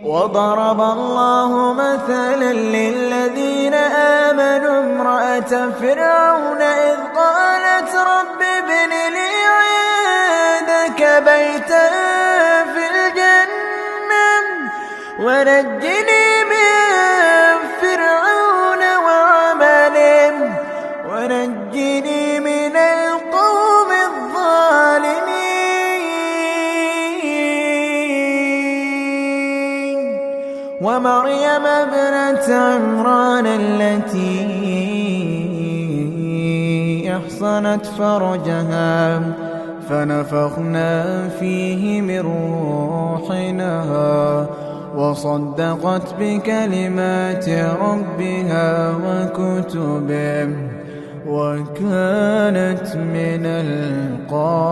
وضرب الله مثلا للذين آمنوا امرأة فرعون إذ قالت رب ابن لي عندك بيتا في الجنة ونجني من فرعون وعمله ونجني من القوم الظالمين. ومريم ابنة عمران التي أحصنت فرجها فنفخنا فيه من روحنا وصدقت بكلمات ربها وكتبه وكانت من القانتين.